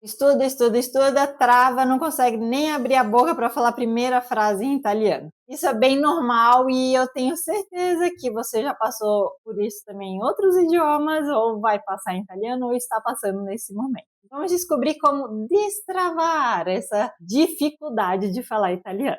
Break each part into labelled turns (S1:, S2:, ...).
S1: Estuda, estuda, estuda, trava, não consegue nem abrir a boca para falar a primeira frase em italiano. Isso é bem normal e eu tenho certeza que você já passou por isso também em outros idiomas, ou vai passar em italiano, ou está passando nesse momento. Vamos descobrir como destravar essa dificuldade de falar italiano.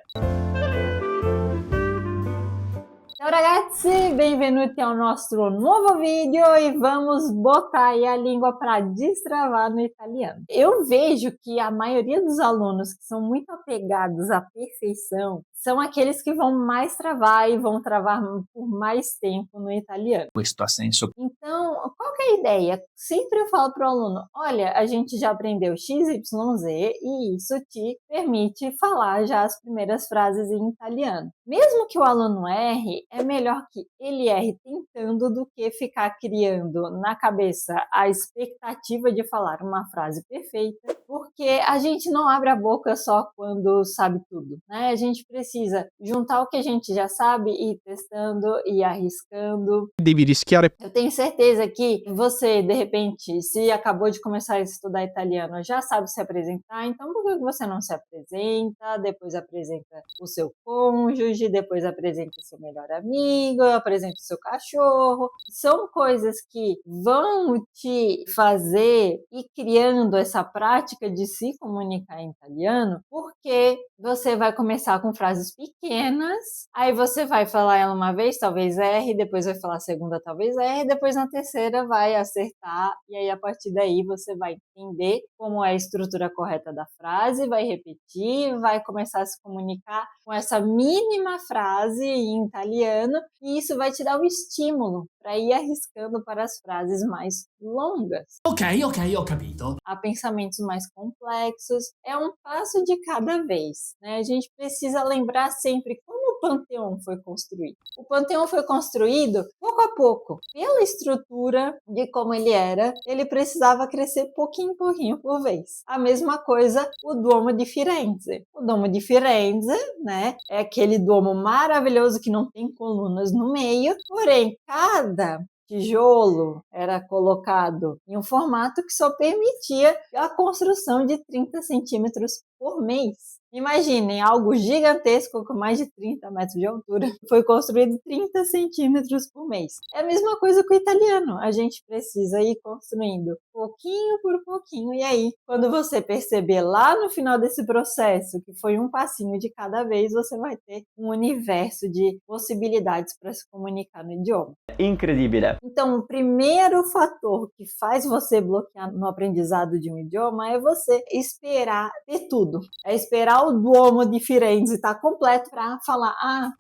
S1: Ciao ragazzi, benvenuti ao nostro nuovo vídeo e vamos botar aí a língua para destravar no italiano. Eu vejo que a maioria dos alunos que são muito apegados à perfeição são aqueles que vão mais travar e vão travar por mais tempo no italiano.
S2: Questo ha senso.
S1: Então, qual que é a ideia? Sempre eu falo para o aluno, olha, a gente já aprendeu X, Y, Z e isso te permite falar já as primeiras frases em italiano. Mesmo que o aluno erre, é melhor que ele erre tentando do que ficar criando na cabeça a expectativa de falar uma frase perfeita, porque a gente não abre a boca só quando sabe tudo, né? A gente precisa juntar o que a gente já sabe e ir testando e arriscando.
S2: Devi rischiare.
S1: Eu tenho certeza que você, de repente, se acabou de começar a estudar italiano, já sabe se apresentar, então por que você não se apresenta? Depois apresenta o seu cônjuge, depois apresenta o seu melhor amigo, apresenta o seu cachorro. São coisas que vão te fazer ir criando essa prática de se comunicar em italiano, porque você vai começar com frases pequenas, aí você vai falar ela uma vez, talvez erre, depois vai falar a segunda, talvez erre, depois na terceira vai acertar, e aí a partir daí você vai entender como é a estrutura correta da frase, vai repetir, vai começar a se comunicar com essa mínima frase em italiano, e isso vai te dar um estímulo para ir arriscando para as frases mais longas.
S3: Ok, ho capito.
S1: A pensamentos mais complexos, é um passo de cada vez, né? A gente precisa lembrar sempre como o Panteão foi construído. O Panteão foi construído pouco a pouco, pela estrutura de como ele era, ele precisava crescer pouquinho em pouquinho por vez. A mesma coisa o Duomo de Firenze. O Duomo de Firenze, né, é aquele Duomo maravilhoso que não tem colunas no meio, porém cada tijolo era colocado em um formato que só permitia a construção de 30 centímetros por mês. Imaginem, algo gigantesco com mais de 30 metros de altura foi construído 30 centímetros por mês. É a mesma coisa com o italiano, a gente precisa ir construindo pouquinho por pouquinho, e aí, quando você perceber lá no final desse processo, que foi um passinho de cada vez, você vai ter um universo de possibilidades para se comunicar no idioma.
S4: Incredibile.
S1: Então, o primeiro fator que faz você bloquear no aprendizado de um idioma é você esperar ter tudo. É esperar o Duomo de Firenze estar completo para falar,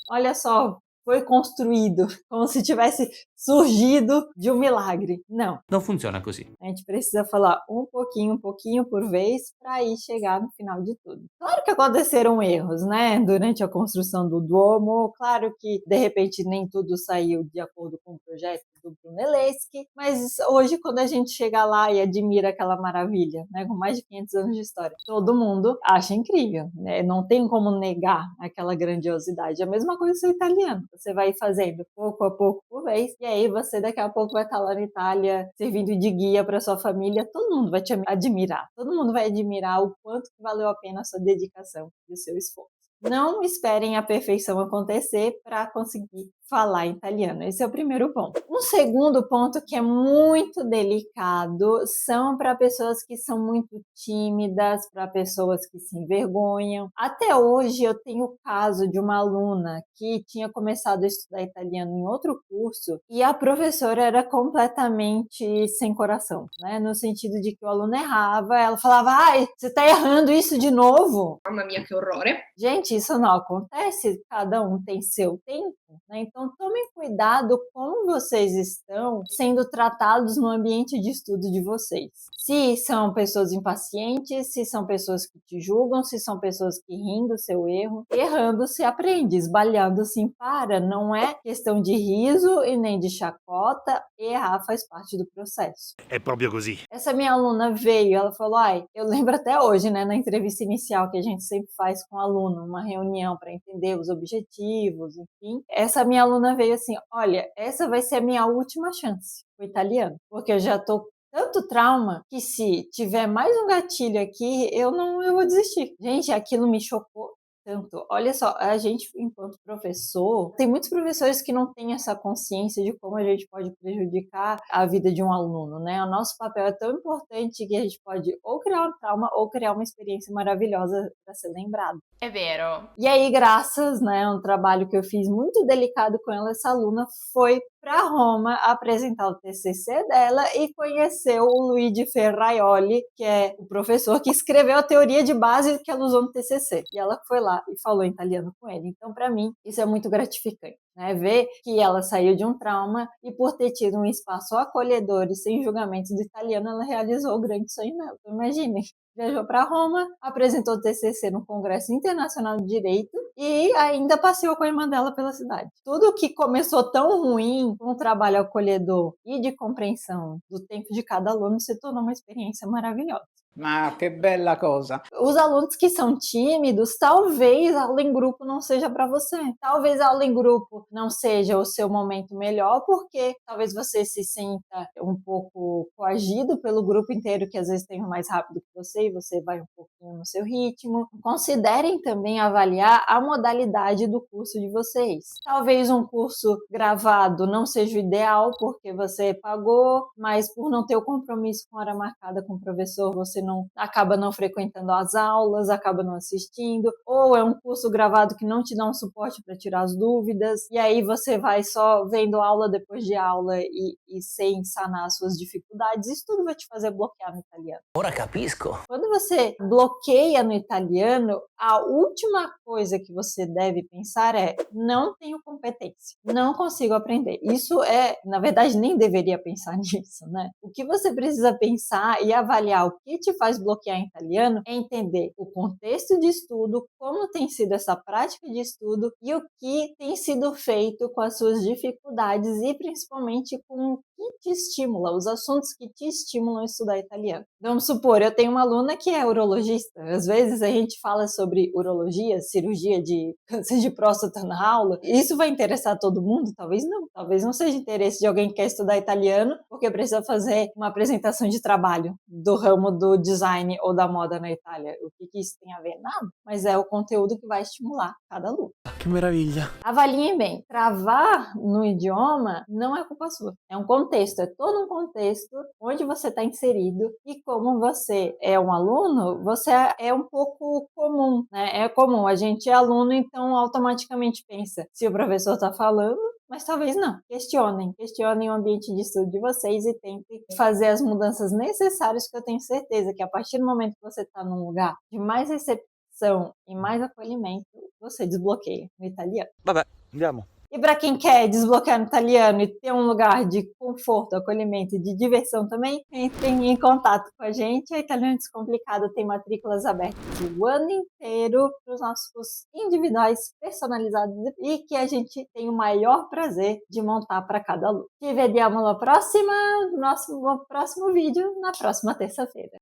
S1: olha só, foi construído, como se tivesse surgido de um milagre. Não.
S3: Non funziona così.
S1: A gente precisa falar um pouquinho por vez para ir chegar no final de tudo. Claro que aconteceram erros, né? Durante a construção do Duomo, claro que de repente nem tudo saiu de acordo com o projeto do Brunelleschi, mas hoje quando a gente chega lá e admira aquela maravilha, né, com mais de 500 anos de história, todo mundo acha incrível, né? Não tem como negar aquela grandiosidade. A mesma coisa com o italiano, você vai fazendo pouco a pouco por vez, e aí você daqui a pouco vai estar lá na Itália servindo de guia para sua família, todo mundo vai te admirar, todo mundo vai admirar o quanto que valeu a pena a sua dedicação e o seu esforço. Não esperem a perfeição acontecer para conseguir falar italiano. Esse é o primeiro ponto. Um segundo ponto que é muito delicado são para pessoas que são muito tímidas, para pessoas que se envergonham. Até hoje eu tenho o caso de uma aluna que tinha começado a estudar italiano em outro curso e a professora era completamente sem coração, né? No sentido de que o aluno errava, ela falava, ai, você está errando isso de novo.
S5: Mamma mia, che orrore.
S1: Gente, isso não acontece, cada um tem seu tempo, né? Então tomem cuidado como vocês estão sendo tratados no ambiente de estudo de vocês. Se são pessoas impacientes, se são pessoas que te julgam, se são pessoas que riem do seu erro. Errando se aprende, esbalhando se para. Não é questão de riso e nem de chacota, errar faz parte do processo.
S2: È proprio così.
S1: Essa minha aluna veio, ela falou, eu lembro até hoje, né, na entrevista inicial que a gente sempre faz com o aluno, uma reunião para entender os objetivos, enfim. Essa minha aluna veio assim, olha, essa vai ser a minha última chance, o italiano, porque eu já estou Tanto trauma que se tiver mais um gatilho aqui, eu vou desistir. Gente, aquilo me chocou tanto. Olha só, a gente, enquanto professor, tem muitos professores que não têm essa consciência de como a gente pode prejudicar a vida de um aluno, né? O nosso papel é tão importante que a gente pode ou criar um trauma ou criar uma experiência maravilhosa para ser lembrado.
S4: È vero.
S1: E aí, graças, né, a um trabalho que eu fiz muito delicado com ela, essa aluna foi para Roma apresentar o TCC dela e conheceu o Luigi Ferraioli, que é o professor que escreveu a teoria de base que ela usou no TCC. E ela foi lá e falou italiano com ele. Então, para mim, isso é muito gratificante, né? Ver que ela saiu de um trauma e, por ter tido um espaço acolhedor e sem julgamentos do italiano, ela realizou o grande sonho dela. Então, imaginem. Viajou para Roma, apresentou o TCC no Congresso Internacional de Direito e ainda passeou com a irmã dela pela cidade. Tudo que começou tão ruim, com um trabalho acolhedor e de compreensão do tempo de cada aluno, se tornou uma experiência maravilhosa.
S5: Ma che bella cosa!
S1: Os alunos que são tímidos, talvez a aula em grupo não seja para você. Talvez a aula em grupo não seja o seu momento melhor, porque talvez você se sinta um pouco coagido pelo grupo inteiro, que às vezes tem mais rápido que você e você vai um pouquinho no seu ritmo. Considerem também avaliar a modalidade do curso de vocês. Talvez um curso gravado não seja o ideal, porque você pagou, mas por não ter o compromisso com a hora marcada com o professor, você acaba não frequentando as aulas, acaba não assistindo, ou é um curso gravado que não te dá um suporte para tirar as dúvidas, e aí você vai só vendo aula depois de aula e sem sanar as suas dificuldades. Isso tudo vai te fazer bloquear no italiano.
S6: Ora capisco.
S1: Quando você bloqueia no italiano, a última coisa que você deve pensar é: não tenho competência, não consigo aprender. Isso na verdade, nem deveria pensar nisso, né? O que você precisa pensar e avaliar o que te faz bloquear em italiano é entender o contexto de estudo, como tem sido essa prática de estudo e o que tem sido feito com as suas dificuldades e principalmente com o que te estimula, os assuntos que te estimulam a estudar italiano. Vamos supor, eu tenho uma aluna que é urologista. Às vezes a gente fala sobre urologia, cirurgia de câncer de próstata na aula. Isso vai interessar todo mundo? Talvez não. Talvez não seja interesse de alguém que quer estudar italiano porque precisa fazer uma apresentação de trabalho do ramo do design ou da moda na Itália. O que isso tem a ver? Nada. Mas é o conteúdo que vai estimular cada aluno.
S2: Que maravilha!
S1: Avaliem bem. Travar no idioma não é culpa sua. É um contexto, é todo um contexto onde você está inserido e como você é um aluno, você é um pouco comum, né? É comum, a gente é aluno, então automaticamente pensa se o professor está falando, mas talvez não. Questionem o ambiente de estudo de vocês e tentem fazer as mudanças necessárias, que eu tenho certeza que a partir do momento que você está num lugar de mais recepção e mais acolhimento, você desbloqueia no italiano.
S2: Vabbè, andiamo.
S1: E para quem quer desbloquear no italiano e ter um lugar de conforto, acolhimento e de diversão também, entrem em contato com a gente. A Italiano Descomplicado tem matrículas abertas o ano inteiro para os nossos cursos individuais, personalizados e que a gente tem o maior prazer de montar para cada aluno. Ci vediamo no próximo vídeo, na próxima terça-feira.